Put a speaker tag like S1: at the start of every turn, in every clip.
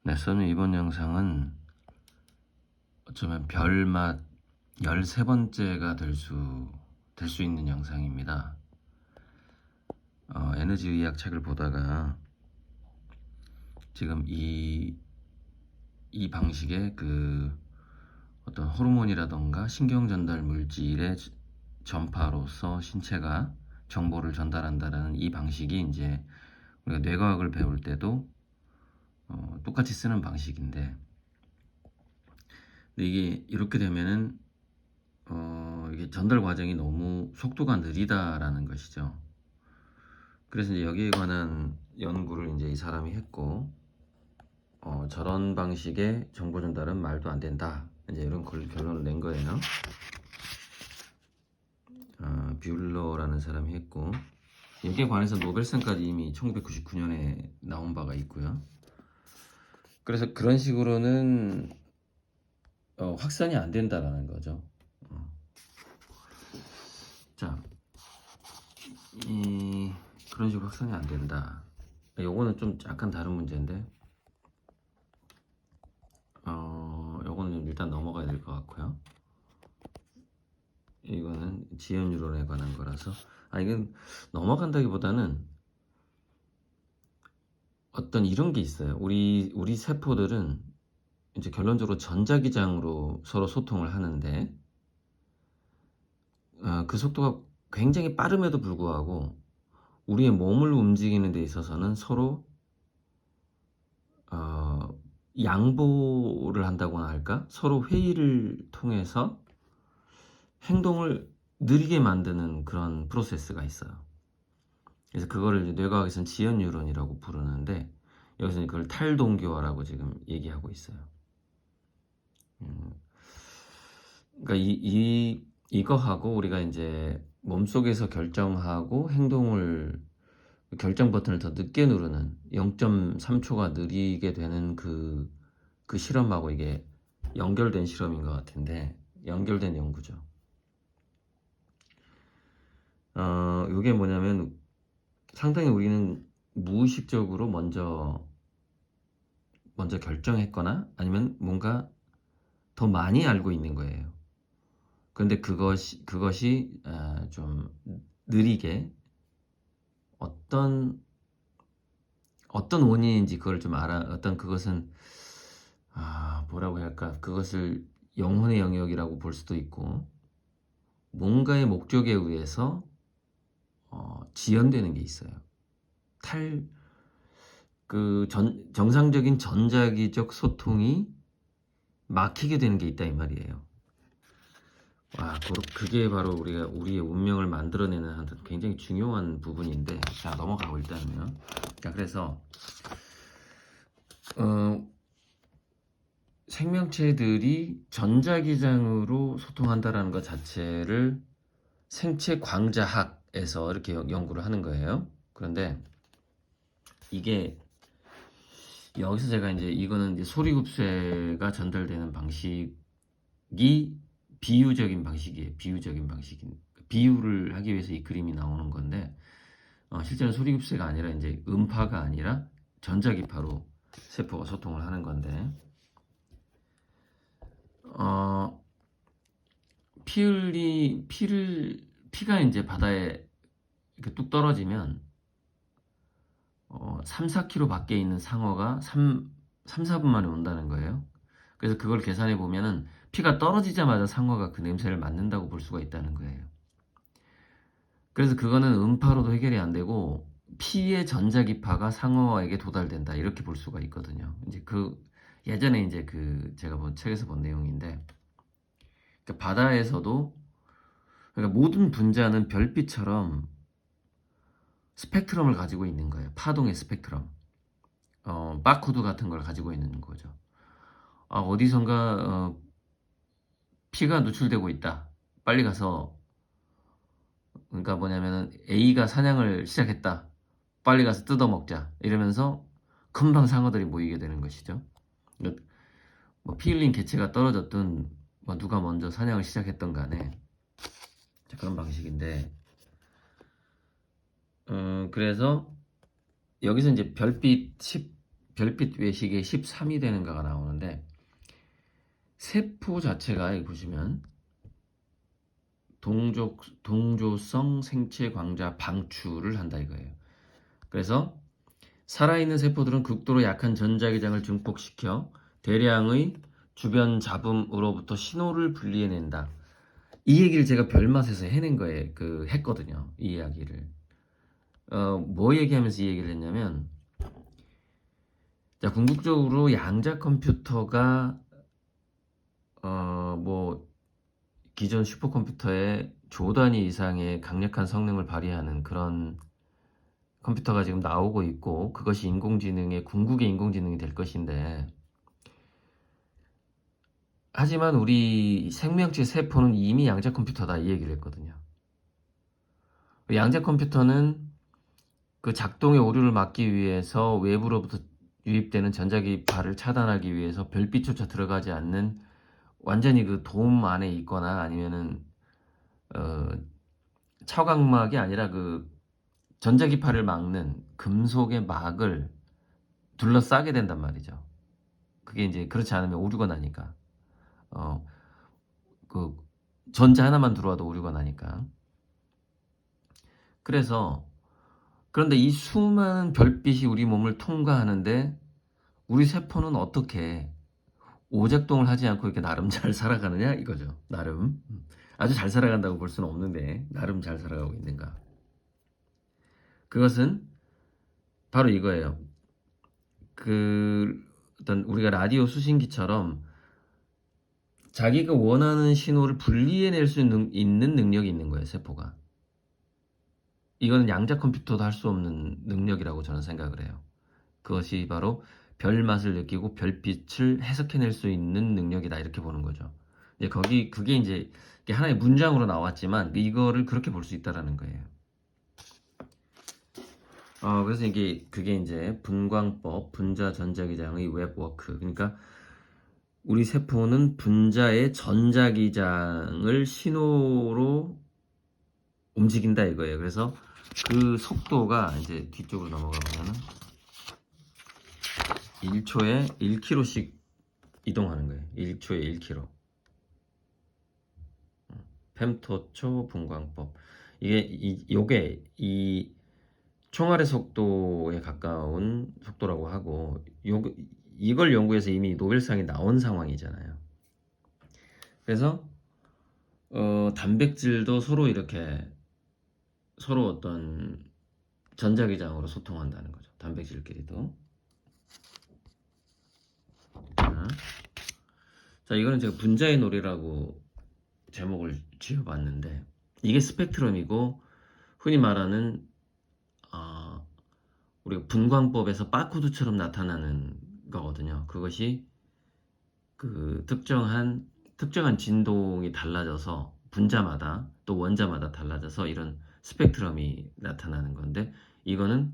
S1: 네, 저는 이번 영상은 어쩌면 별맛 13번째가 될 수 있는 영상입니다. 에너지 의학 책을 보다가 지금 이 방식의 어떤 호르몬이라던가 신경 전달 물질의 전파로서 신체가 정보를 전달한다는 이 방식이 이제 우리가 뇌과학을 배울 때도 똑같이 쓰는 방식인데, 근데 이게 이렇게 되면은 이게 전달 과정이 너무 속도가 느리다라는 것이죠. 그래서 이제 여기에 관한 연구를 이제 이 사람이 했고, 저런 방식의 정보 전달은 말도 안 된다. 이제 이런 결론을 낸 거예요. 뷰러라는 사람이 했고, 여기에 관해서 노벨상까지 이미 1999년에 나온 바가 있고요. 그래서 그런 식으로는 확산이 안 된다라는 거죠. 자, 그런 식으로 확산이 안 된다. 요거는 좀 약간 다른 문제인데, 요거는 일단 넘어가야 될 것 같고요. 이거는 지연 유론에 관한 거라서, 이건 넘어간다기보다는 어떤 이런 게 있어요. 우리 세포들은 이제 결론적으로 전자기장으로 서로 소통을 하는데, 그 속도가 굉장히 빠름에도 불구하고 우리의 몸을 움직이는 데 있어서는 서로 양보를 한다고나 할까? 서로 회의를 통해서 행동을 느리게 만드는 그런 프로세스가 있어요. 그래서 그거를 뇌과학에서는 지연 뉴런이라고 부르는데, 여기서는 그걸 탈동기화라고 지금 얘기하고 있어요. 그러니까 이거하고 우리가 이제 몸속에서 결정하고 결정 버튼을 더 늦게 누르는 0.3초가 느리게 되는 그 실험하고 이게 연결된 실험인 것 같은데, 연결된 연구죠. 이게 뭐냐면 상당히 우리는 무의식적으로 먼저 결정했거나 아니면 뭔가 더 많이 알고 있는 거예요. 그런데 그것이 좀 느리게 어떤 원인인지 그걸 좀 그것은 뭐라고 해야 할까? 그것을 영혼의 영역이라고 볼 수도 있고, 뭔가의 목적에 의해서 지연되는 게 있어요. 정상적인 전자기적 소통이 막히게 되는 게 있다 이 말이에요. 그게 바로 우리의 운명을 만들어내는 한 굉장히 중요한 부분인데, 자, 넘어가고 일단은요. 자, 그래서 생명체들이 전자기장으로 소통한다라는 것 자체를 생체 광자학에서 이렇게 연구를 하는 거예요. 그런데 이게 여기서 제가 이거는 이제 소리급쇄가 전달되는 방식이 비유적인 방식이에요. 비유를 하기 위해서 이 그림이 나오는 건데, 실제는 소리급쇄가 아니라 이제 음파가 아니라 전자기파로 세포가 소통을 하는 건데, 피가 이제 바다에 이렇게 뚝 떨어지면 3, 4km 밖에 있는 상어가 3, 4분 만에 온다는 거예요. 그래서 그걸 계산해 보면은 피가 떨어지자마자 상어가 그 냄새를 맡는다고 볼 수가 있다는 거예요. 그래서 그거는 음파로도 해결이 안 되고 피의 전자기파가 상어에게 도달된다 이렇게 볼 수가 있거든요. 이제 예전에 이제 제가 책에서 본 내용인데, 그러니까 바다에서도, 그러니까 모든 분자는 별빛처럼 스펙트럼을 가지고 있는 거예요. 파동의 스펙트럼. 바코드 같은 걸 가지고 있는 거죠. 어디선가 피가 누출되고 있다. 빨리 가서, 그러니까 뭐냐면은 A가 사냥을 시작했다. 빨리 가서 뜯어먹자. 이러면서 금방 상어들이 모이게 되는 것이죠. 뭐 피 흘린 개체가 떨어졌든 뭐 누가 먼저 사냥을 시작했던 간에, 자, 그런 방식인데, 그래서 여기서 이제 별빛 별빛 외식의 13이 되는가가 나오는데, 세포 자체가 여기 보시면 동조성 생체 광자 방출을 한다 이거예요. 그래서 살아있는 세포들은 극도로 약한 전자기장을 증폭시켜 대량의 주변 잡음으로부터 신호를 분리해낸다. 이 얘기를 제가 별맛에서 해낸 거예요. 했거든요. 이 이야기를. 뭐 얘기하면서 이 얘기를 했냐면, 자, 궁극적으로 양자 컴퓨터가 뭐 기존 슈퍼컴퓨터의 조 단위 이상의 강력한 성능을 발휘하는 그런 컴퓨터가 지금 나오고 있고, 그것이 인공지능의 궁극의 인공지능이 될 것인데, 하지만 우리 생명체 세포는 이미 양자 컴퓨터다 이 얘기를 했거든요. 양자 컴퓨터는 그 작동의 오류를 막기 위해서 외부로부터 유입되는 전자기파를 차단하기 위해서 별빛조차 들어가지 않는 완전히 그 돔 안에 있거나 아니면은 차광막이 아니라 그 전자기파를 막는 금속의 막을 둘러싸게 된단 말이죠. 그게 이제 그렇지 않으면 오류가 나니까. 그 전자 하나만 들어와도 오류가 나니까. 그런데 이 수많은 별빛이 우리 몸을 통과하는데 우리 세포는 어떻게 오작동을 하지 않고 이렇게 나름 잘 살아가느냐 이거죠. 나름 아주 잘 살아간다고 볼 수는 없는데 나름 잘 살아가고 있는가. 그것은 바로 이거예요. 어떤 우리가 라디오 수신기처럼 자기가 원하는 신호를 분리해낼 수 있는 능력이 있는 거예요, 세포가. 이거는 양자 컴퓨터도 할 수 없는 능력이라고 저는 생각을 해요. 그것이 바로 별 맛을 느끼고 별빛을 해석해낼 수 있는 능력이다 이렇게 보는 거죠. 이제 그게 이제 하나의 문장으로 나왔지만 이거를 그렇게 볼 수 있다라는 거예요. 그래서 그게 이제 분광법, 분자 전자기장의 웹워크. 그러니까 우리 세포는 분자의 전자기장을 신호로 움직인다 이거예요. 그래서 그 속도가 이제 뒤쪽으로 넘어가 보면은 1초에 1km씩 이동하는 거예요. 1초에 1km. 펜토초 분광법. 요게 이 총알의 속도에 가까운 속도라고 하고, 이걸 연구해서 이미 노벨상이 나온 상황이잖아요. 그래서 단백질도 서로 어떤 전자기장으로 소통한다는 거죠. 단백질끼리도. 자, 이거는 제가 분자의 놀이라고 제목을 지어봤는데, 이게 스펙트럼이고 흔히 말하는 우리가 분광법에서 바코드처럼 나타나는 거거든요. 그것이 그 특정한 진동이 달라져서 분자마다 또 원자마다 달라져서 이런 스펙트럼이 나타나는 건데, 이거는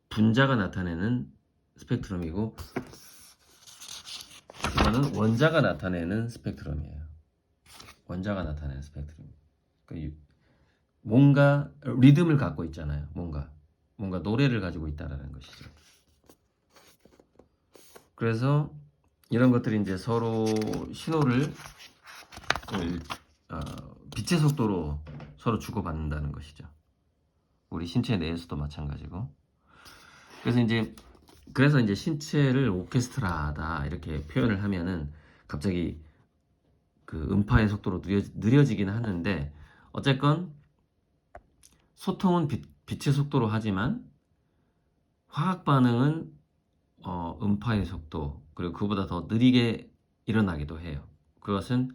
S1: 분자가 나타내는 스펙트럼이고 이거는 원자가 나타내는 스펙트럼이에요. 원자가 나타내는 스펙트럼. 뭔가 리듬을 갖고 있잖아요. 뭔가 노래를 가지고 있다라는 것이죠. 그래서 이런 것들이 이제 서로 신호를 빛의 속도로 서로 주고받는다는 것이죠. 우리 신체 내에서도 마찬가지고. 그래서 이제 신체를 오케스트라다 이렇게 표현을 하면은 갑자기 그 음파의 속도로 느려지긴 하는데, 어쨌건 소통은 빛의 속도로 하지만 화학 반응은 음파의 속도, 그리고 그보다 더 느리게 일어나기도 해요. 그것은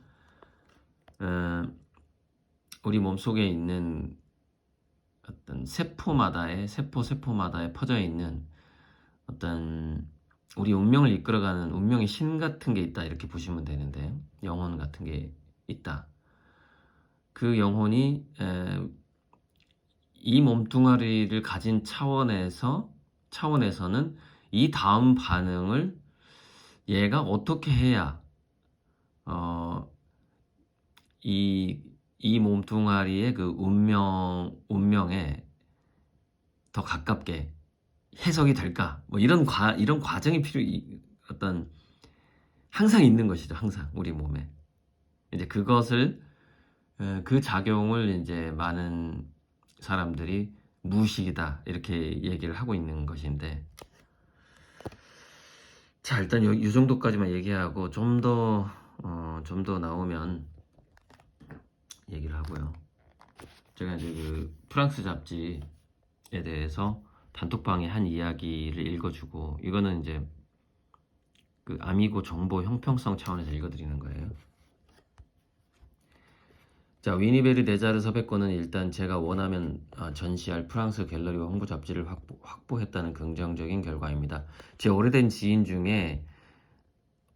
S1: 우리 몸속에 있는 어떤 세포마다에 퍼져 있는 어떤 우리 운명을 이끌어가는 운명의 신 같은 게 있다 이렇게 보시면 되는데, 영혼 같은 게 있다. 그 영혼이 이 몸뚱아리를 가진 차원에서는 이 다음 반응을 얘가 어떻게 해야 이 몸뚱아리의 그 운명에 더 가깝게 해석이 될까? 뭐 이런 과정이 어떤 항상 있는 것이죠. 항상 우리 몸에. 이제 그 작용을 이제 많은 사람들이 무의식이다 이렇게 얘기를 하고 있는 것인데, 자 일단 이 정도까지만 얘기하고 좀 더 나오면 얘기를 하고요. 제가 이제 그 프랑스 잡지에 대해서 단톡방에 한 이야기를 읽어주고, 이거는 이제 그 아미고 정보 형평성 차원에서 읽어드리는 거예요. 자, 위니베르 네자르 서백권은 일단 제가 원하면 전시할 프랑스 갤러리와 홍보 잡지를 확보했다는 긍정적인 결과입니다. 제 오래된 지인 중에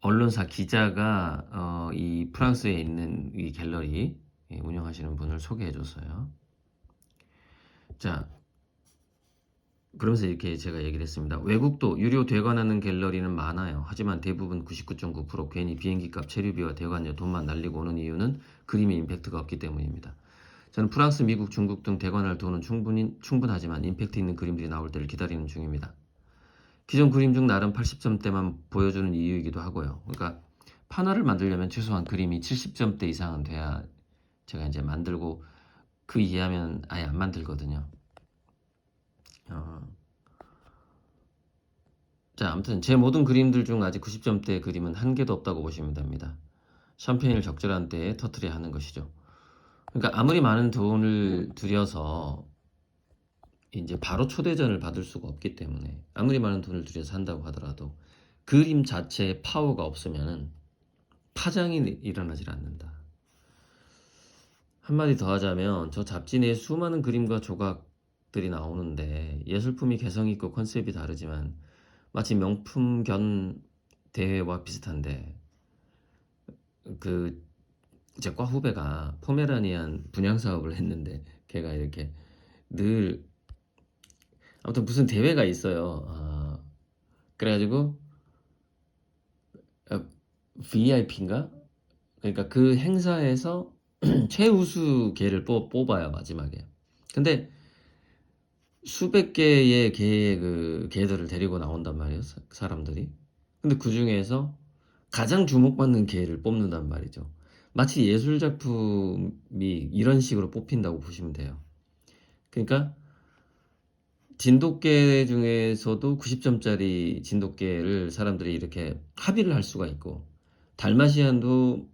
S1: 언론사 기자가 이 프랑스에 있는 이 갤러리 운영하시는 분을 소개해줬어요. 자, 그러면서 이렇게 제가 얘기를 했습니다. 외국도 유료 대관하는 갤러리는 많아요. 하지만 대부분 99.9% 괜히 비행기값, 체류비와 대관료 돈만 날리고 오는 이유는 그림의 임팩트가 없기 때문입니다. 저는 프랑스, 미국, 중국 등 대관할 돈은 충분하지만 임팩트 있는 그림들이 나올 때를 기다리는 중입니다. 기존 그림 중 나름 80점대만 보여주는 이유이기도 하고요. 그러니까 판화를 만들려면 최소한 그림이 70점대 이상은 돼야 제가 이제 만들고, 그 이하면 아예 안 만들거든요. 자, 아무튼 제 모든 그림들 중 아직 90점대 그림은 한 개도 없다고 보시면 됩니다. 샴페인을 적절한 때에 터트려야 하는 것이죠. 그러니까 아무리 많은 돈을 들여서 이제 바로 초대전을 받을 수가 없기 때문에, 아무리 많은 돈을 들여서 한다고 하더라도 그림 자체에 파워가 없으면은 파장이 일어나질 않는다. 한마디 더 하자면 저 잡지 내에 수많은 그림과 조각들이 나오는데 예술품이 개성 있고 컨셉이 다르지만 마치 명품 견 대회와 비슷한데, 그 제 과 후배가 포메라니안 분양 사업을 했는데 걔가 이렇게 늘 아무튼 무슨 대회가 있어요. 그래가지고 VIP인가? 그러니까 그 행사에서 최우수 개를 뽑아요 마지막에. 근데 수백 개의 개의 그 개들을 데리고 나온단 말이에요, 사람들이. 근데 그 중에서 가장 주목받는 개를 뽑는단 말이죠. 마치 예술 작품이 이런 식으로 뽑힌다고 보시면 돼요. 그러니까 진돗개 중에서도 90점짜리 진돗개를 사람들이 이렇게 합의를 할 수가 있고, 달마시안도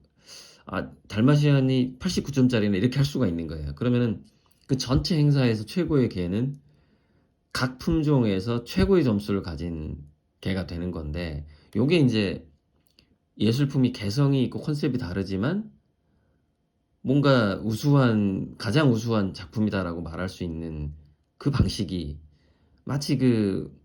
S1: 달마시안이 89점짜리는 이렇게 할 수가 있는 거예요. 그러면은 그 전체 행사에서 최고의 개는 각 품종에서 최고의 점수를 가진 개가 되는 건데, 요게 이제 예술품이 개성이 있고 컨셉이 다르지만 뭔가 가장 우수한 작품이다라고 말할 수 있는 그 방식이, 마치 그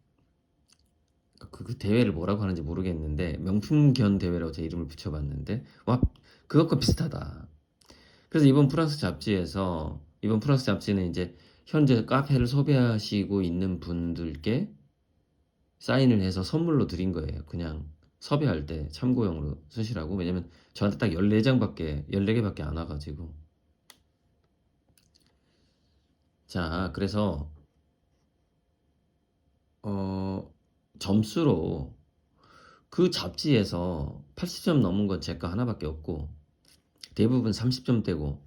S1: 대회를 뭐라고 하는지 모르겠는데 명품견 대회라고 제 이름을 붙여봤는데, 와, 그것과 비슷하다. 그래서 이번 프랑스 잡지는 이제 현재 카페를 섭외하시고 있는 분들께 사인을 해서 선물로 드린 거예요. 그냥 섭외할 때 참고용으로 쓰시라고. 왜냐면 저한테 딱 14개밖에 안 와가지고. 자, 그래서 점수로 그 잡지에서 80점 넘은 건 제 거 하나밖에 없고 대부분 30점대고,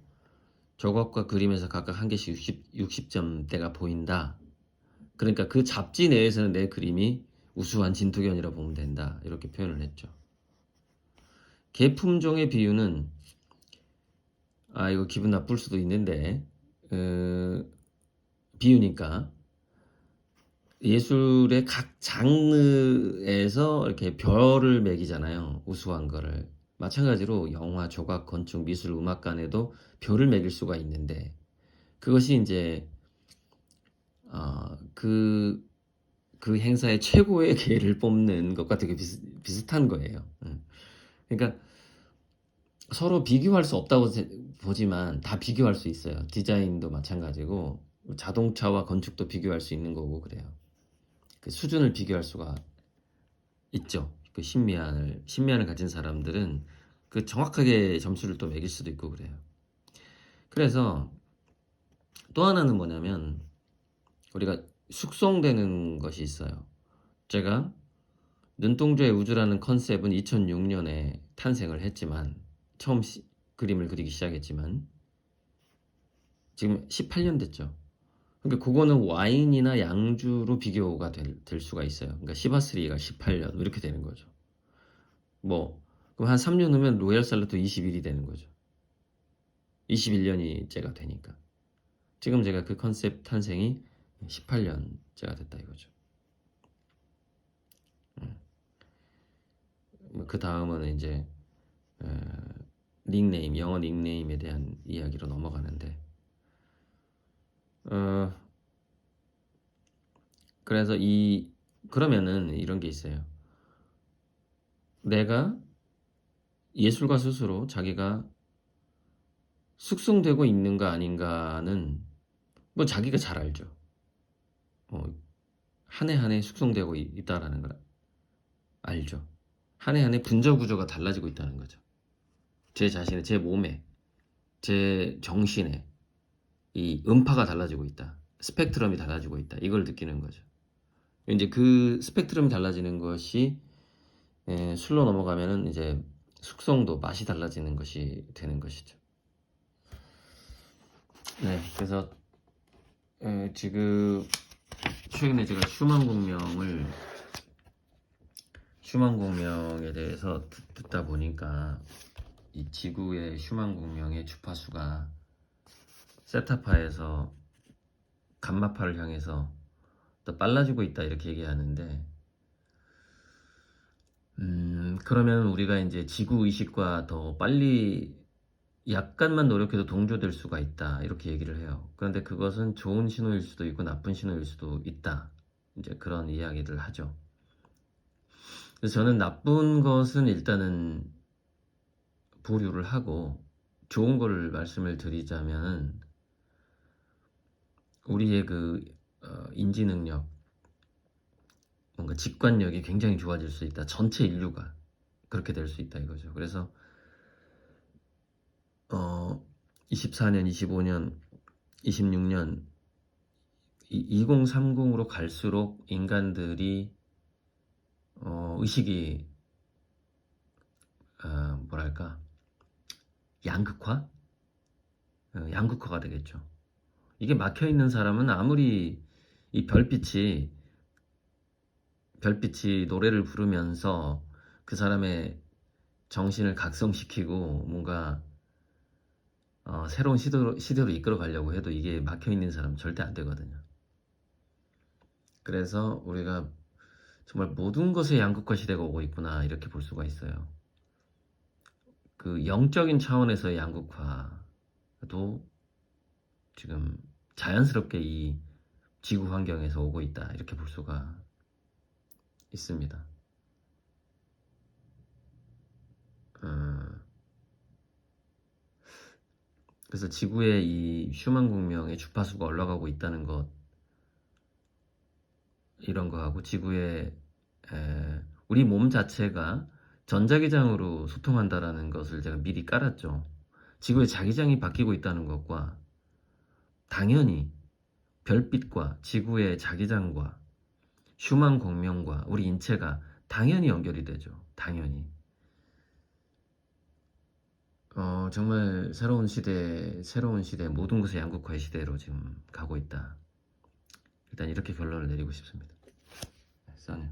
S1: 조각과 그림에서 각각 한 개씩 60점대가 보인다. 그러니까 그 잡지 내에서는 내 그림이 우수한 진토견이라 보면 된다. 이렇게 표현을 했죠. 개 품종의 비율은, 이거 기분 나쁠 수도 있는데, 비유니까 예술의 각 장르에서 이렇게 별을 매기잖아요. 우수한 거를. 마찬가지로 영화, 조각, 건축, 미술, 음악관에도 별을 매길 수가 있는데, 그것이 이제 그 행사의 최고의 개를 뽑는 것과 되게 비슷한 거예요. 그러니까 서로 비교할 수 없다고 보지만 다 비교할 수 있어요. 디자인도 마찬가지고 자동차와 건축도 비교할 수 있는 거고 그래요. 그 수준을 비교할 수가 있죠. 그 신미안을 가진 사람들은 그 정확하게 점수를 또 매길 수도 있고 그래요. 그래서 또 하나는 뭐냐면, 우리가 숙성되는 것이 있어요. 제가 눈동자의 우주라는 컨셉은 2006년에 탄생을 했지만 처음 그림을 그리기 시작했지만 지금 18년 됐죠. 그러니까 그거는 와인이나 양주로 비교가 될 수가 있어요. 그러니까 시바스리가 18년 이렇게 되는 거죠. 뭐 그럼 한 3년 후면 로얄 살라도 21이 되는 거죠. 21년이째가 되니까. 지금 제가 그 컨셉 탄생이 18년째가 됐다 이거죠. 그 다음은 이제 닉네임, 영어 닉네임에 대한 이야기로 넘어가는데 그래서 그러면은 이런 게 있어요. 내가 예술가 스스로 자기가 숙성되고 있는가 아닌가는 뭐 자기가 잘 알죠. 한 해 한 해 숙성되고 있다라는 걸 알죠. 한 해 한 해 분자 구조가 달라지고 있다는 거죠. 제 자신의, 제 몸에, 제 정신에 이 음파가 달라지고 있다. 스펙트럼이 달라지고 있다. 이걸 느끼는 거죠. 이제 그 스펙트럼이 달라지는 것이 술로 넘어가면은 이제 숙성도 맛이 달라지는 것이 되는 것이죠. 네, 그래서 지금 최근에 제가 슈만 공명에 대해서 듣다 보니까 이 지구의 슈만 공명의 주파수가 세타파에서 감마파를 향해서 더 빨라지고 있다 이렇게 얘기하는데 그러면 우리가 이제 지구 의식과 더 빨리 약간만 노력해도 동조될 수가 있다 이렇게 얘기를 해요. 그런데 그것은 좋은 신호일 수도 있고 나쁜 신호일 수도 있다. 이제 그런 이야기를 하죠. 그래서 저는 나쁜 것은 일단은 보류를 하고 좋은 거를 말씀을 드리자면 우리의 그 인지 능력, 뭔가 직관력이 굉장히 좋아질 수 있다. 전체 인류가 그렇게 될 수 있다 이거죠. 그래서 24년, 25년, 26년 2030으로 갈수록 인간들이 의식이 뭐랄까 양극화가 되겠죠. 이게 막혀 있는 사람은 아무리 이 별빛이 노래를 부르면서 그 사람의 정신을 각성시키고 뭔가 새로운 시대로 이끌어 가려고 해도 이게 막혀 있는 사람은 절대 안 되거든요. 그래서 우리가 정말 모든 것의 양극화 시대가 오고 있구나 이렇게 볼 수가 있어요. 그 영적인 차원에서의 양극화도 지금 자연스럽게 이 지구 환경에서 오고 있다 이렇게 볼 수가 있습니다. 그래서 지구의 이 슈만 공명의 주파수가 올라가고 있다는 것 이런 거하고 지구의 우리 몸 자체가 전자기장으로 소통한다라는 것을 제가 미리 깔았죠. 지구의 자기장이 바뀌고 있다는 것과 당연히 별빛과 지구의 자기장과 슈만 공명과 우리 인체가 당연히 연결이 되죠. 당연히. 정말 새로운 시대, 모든 것의 양극화의 시대로 지금 가고 있다. 일단 이렇게 결론을 내리고 싶습니다. 써요.